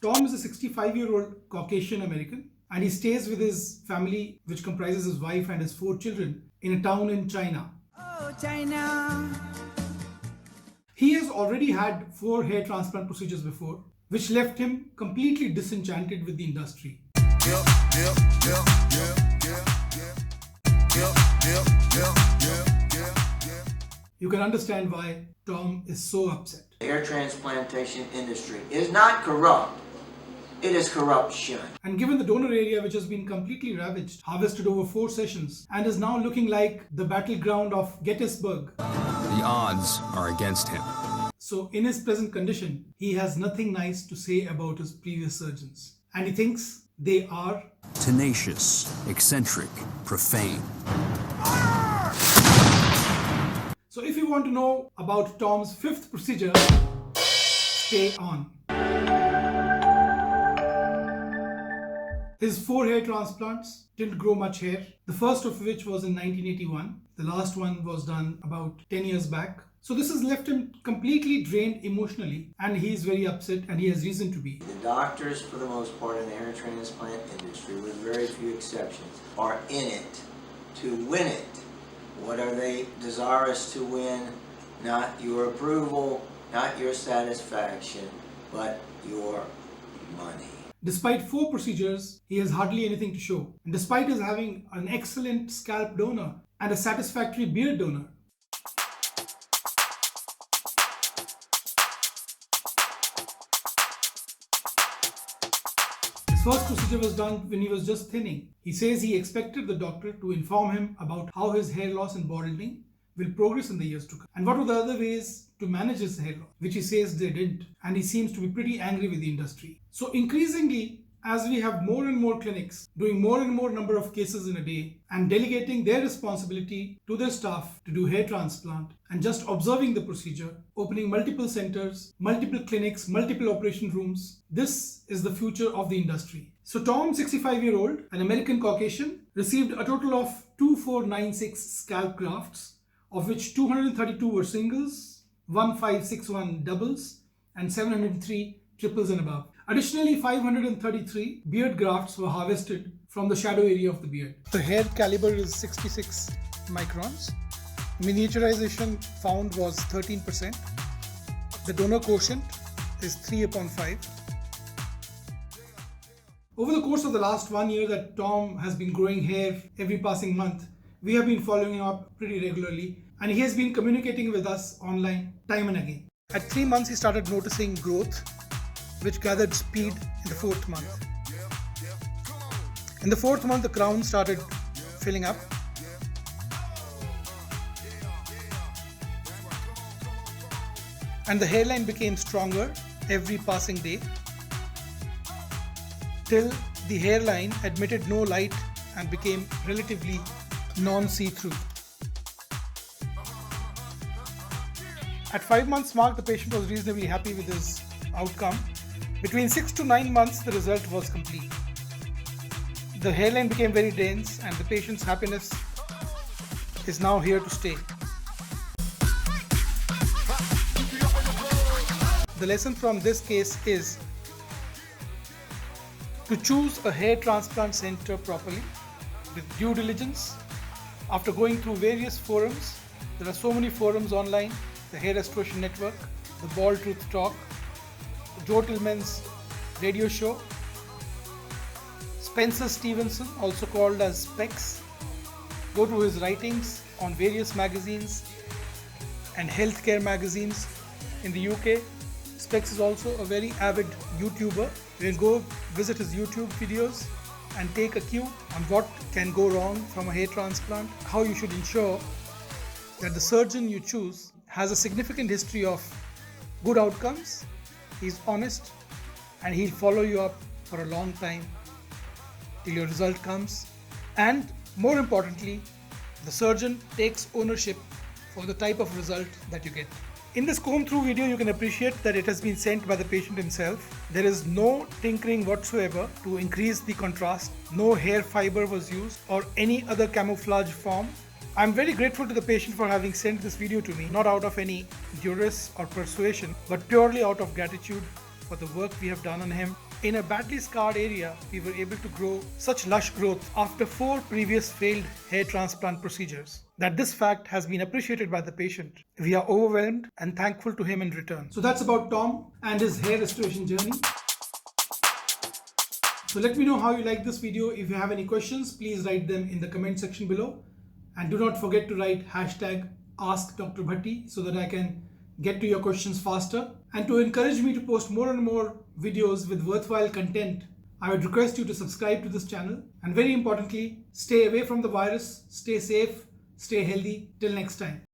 Tom is a 65-year-old Caucasian American and he stays with his family, which comprises his wife and his 4 children, in a town in China. Oh, China. He has already had 4 hair transplant procedures before, which left him completely disenchanted with the industry. You can understand why Tom is so upset. The hair transplantation industry is not corrupt. It is corruption. And given the donor area, which has been completely ravaged, harvested over 4 sessions, and is now looking like the battleground of Gettysburg, The odds are against him. so in his present condition, he has nothing nice to say about his previous surgeons. And he thinks they are Tenacious, eccentric, profane. So if you want to know about Tom's 5th procedure, stay on. His 4 hair transplants didn't grow much hair, the first of which was in 1981. The last one was done about 10 years back. So this has left him completely drained emotionally, and he is very upset, and he has reason to be. The doctors, for the most part, in the hair transplant industry, with very few exceptions, are in it to win it. What are they desirous to win? Not your approval, not your satisfaction, but your money. Despite 4 procedures, he has hardly anything to show. And despite his having an excellent scalp donor and a satisfactory beard donor, his first procedure was done when he was just thinning. He says he expected the doctor to inform him about how his hair loss and balding will progress in the years to come, and what were the other ways to manage his hair loss, which he says they didn't, and he seems to be pretty angry with the industry. So increasingly, as we have more and more clinics doing more and more number of cases in a day and delegating their responsibility to their staff to do hair transplant and just observing the procedure, opening multiple centers, multiple clinics, multiple operation rooms, this is the future of the industry. So Tom, 65-year-old, an American Caucasian, received a total of 2496 scalp grafts, of which 232 were singles, 1561 doubles, and 703 triples and above. Additionally, 533 beard grafts were harvested from the shadow area of the beard. The hair caliber is 66 microns. Miniaturization found was 13%. The donor quotient is 3/5. Over the course of the last 1 year that Tom has been growing hair every passing month, we have been following him up pretty regularly, and he has been communicating with us online time and again. At 3 months, he started noticing growth, which gathered speed in the 4th month. In the 4th month, the crown started filling up. And the hairline became stronger every passing day, till the hairline admitted no light and became relatively non-see-through. At 5 months mark, the patient was reasonably happy with his outcome. Between 6 to 9 months, the result was complete. The hairline became very dense, and the patient's happiness is now here to stay. The lesson from this case is to choose a hair transplant center properly with due diligence. After going through various forums, there are so many forums online: the Hair Restoration Network, the Bald Truth Talk, Joe Tillman's radio show, Spencer Stevenson, also called as Specs. Go to his writings on various magazines and healthcare magazines in the UK. Specs is also a very avid YouTuber. You can go visit his YouTube videos and take a cue on what can go wrong from a hair transplant, how you should ensure that the surgeon you choose has a significant history of good outcomes, he's honest, and he'll follow you up for a long time till your result comes. And more importantly, the surgeon takes ownership for the type of result that you get. In this comb through video, you can appreciate that it has been sent by the patient himself. There is no tinkering whatsoever to increase the contrast. No hair fiber was used or any other camouflage form. I'm very grateful to the patient for having sent this video to me, not out of any duress or persuasion, but purely out of gratitude for the work we have done on him. In a badly scarred area, we were able to grow such lush growth after 4 previous failed hair transplant procedures. That this fact has been appreciated by the patient. We are overwhelmed and thankful to him in return. So that's about Tom and his hair restoration journey. So let me know how you like this video. If you have any questions, please write them in the comment section below. And do not forget to write #AskDrBhatti so that I can get to your questions faster. And to encourage me to post more and more videos with worthwhile content, I would request you to subscribe to this channel. And very importantly, stay away from the virus, stay safe, stay healthy. Till next time.